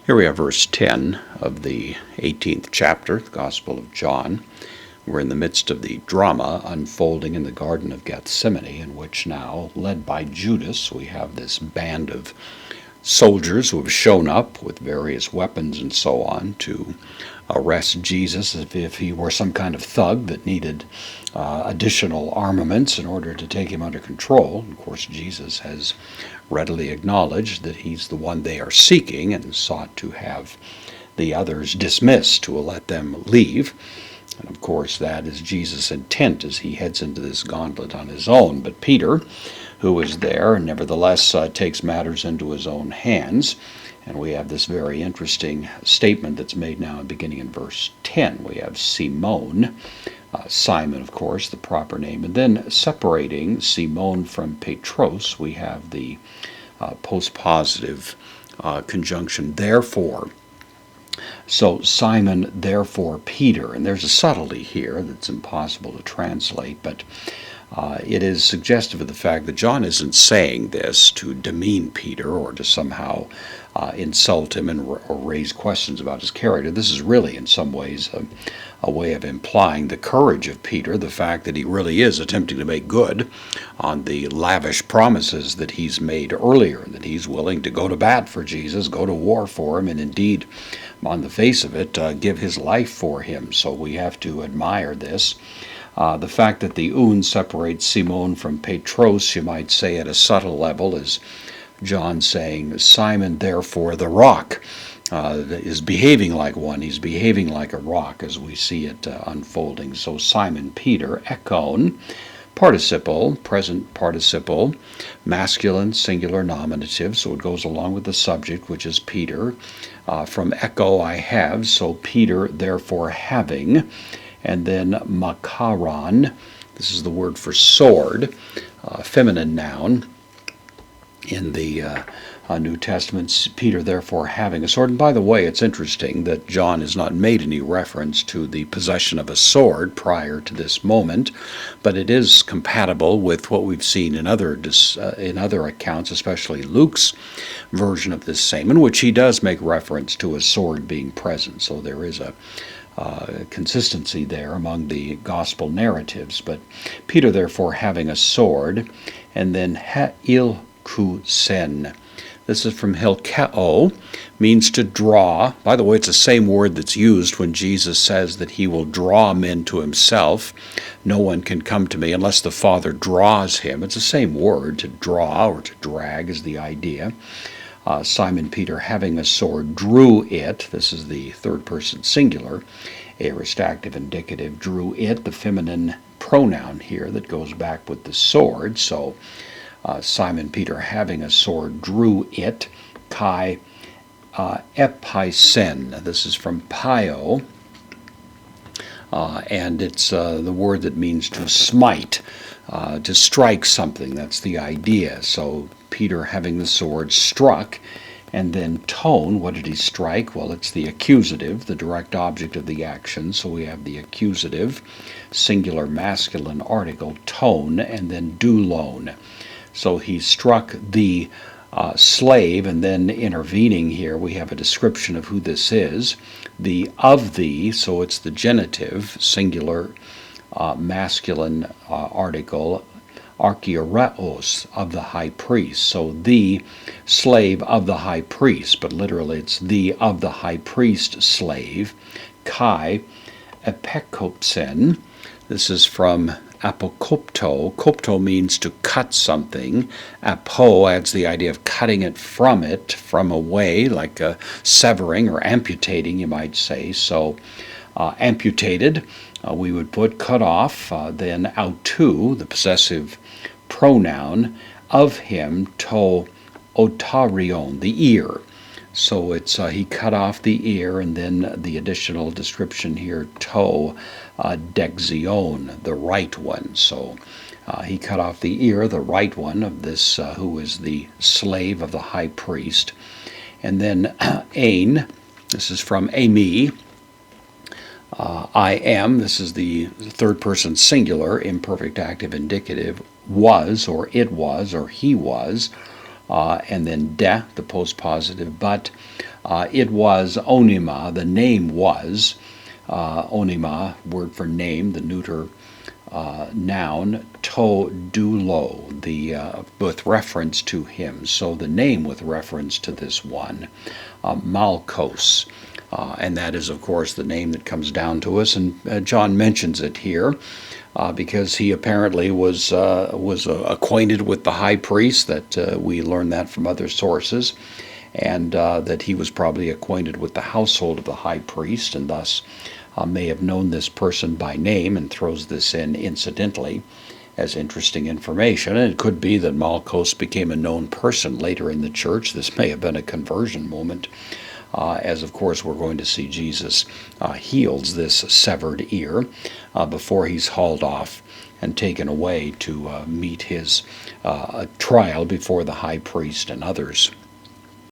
Here we have verse 10 of the 18th chapter, the Gospel of John. We're in the midst of the drama unfolding in the Garden of Gethsemane, in which now, led by Judas, we have this band of soldiers who have shown up with various weapons and so on to arrest Jesus as if he were some kind of thug that needed additional armaments in order to take him under control. And of course, Jesus has readily acknowledged that he's the one they are seeking and sought to have the others dismissed, to let them leave. And of course, that is Jesus' intent as he heads into this gauntlet on his own. But Peter, who is there, nevertheless takes matters into his own hands. And we have this very interesting statement that's made now beginning in verse 10. We have Simon, Simon, of course, the proper name. And then separating Simon from Petros, we have the postpositive conjunction, therefore. So Simon, therefore Peter. And there's a subtlety here that's impossible to translate, but it is suggestive of the fact that John isn't saying this to demean Peter or to somehow insult him or raise questions about his character. This is really, in some ways, a way of implying the courage of Peter, the fact that he really is attempting to make good on the lavish promises that he's made earlier, that he's willing to go to bat for Jesus, go to war for him, and indeed, on the face of it, give his life for him. So we have to admire this. The fact that the un separates Simon from Petros, you might say at a subtle level, is John saying, Simon, therefore, the rock, is behaving like one. He's behaving like a rock as we see it unfolding. So Simon Peter, ekon, participle, present participle, masculine, singular, nominative, so it goes along with the subject, which is Peter. From echo, I have, so Peter, therefore, having. And then makaron, this is the word for sword, feminine noun. In the New Testament, Peter therefore having a sword. And by the way, it's interesting that John has not made any reference to the possession of a sword prior to this moment, but it is compatible with what we've seen in other accounts, especially Luke's version of this same, in which he does make reference to a sword being present. So there is a consistency there among the gospel narratives. But Peter therefore having a sword, and then Hilkusen. This is from hilkeo, means to draw. By the way, it's the same word that's used when Jesus says that he will draw men to himself. No one can come to me unless the Father draws him. It's the same word, to draw or to drag is the idea. Simon Peter, having a sword, drew it. This is the third person singular, aorist active indicative, drew it, the feminine pronoun here that goes back with the sword. So Simon Peter, having a sword, drew it, kai epaisen. This is from pio, and it's the word that means to smite, to strike something. That's the idea. So Peter, having the sword, struck. And then tone, what did he strike? Well, it's the accusative, the direct object of the action. So we have the accusative, singular masculine article, tone, and then doulon. So he struck the slave, and then intervening here we have a description of who this is. The of the, so it's the genitive, singular masculine article, archiereos, of the high priest. So the slave of the high priest, but literally it's the of the high priest slave. Kai epekopsen. This is from apokopto. Kopto means to cut something. Apo adds the idea of cutting it, from away, like severing or amputating, you might say. So amputated, we would put cut off. Then autu, the possessive pronoun, of him, to otarion, the ear. So it's he cut off the ear, and then the additional description here, to dexion, the right one. So he cut off the ear, the right one, of this who is the slave of the high priest. And then ain, this is from ami, I am, this is the third person singular, imperfect active indicative, was, or it was, or he was. And then de, the postpositive, but It was Onima, the name was Onima, word for name, the neuter noun, to dulo, with reference to him. So the name with reference to this one, Malchos. And that is, of course, the name that comes down to us, and John mentions it here because he apparently was acquainted with the high priest. That we learn that from other sources, and that he was probably acquainted with the household of the high priest, and thus may have known this person by name, and throws this in incidentally as interesting information. And it could be that Malchus became a known person later in the church. This may have been a conversion moment, as of course we're going to see Jesus heals this severed ear before he's hauled off and taken away to meet his trial before the high priest and others.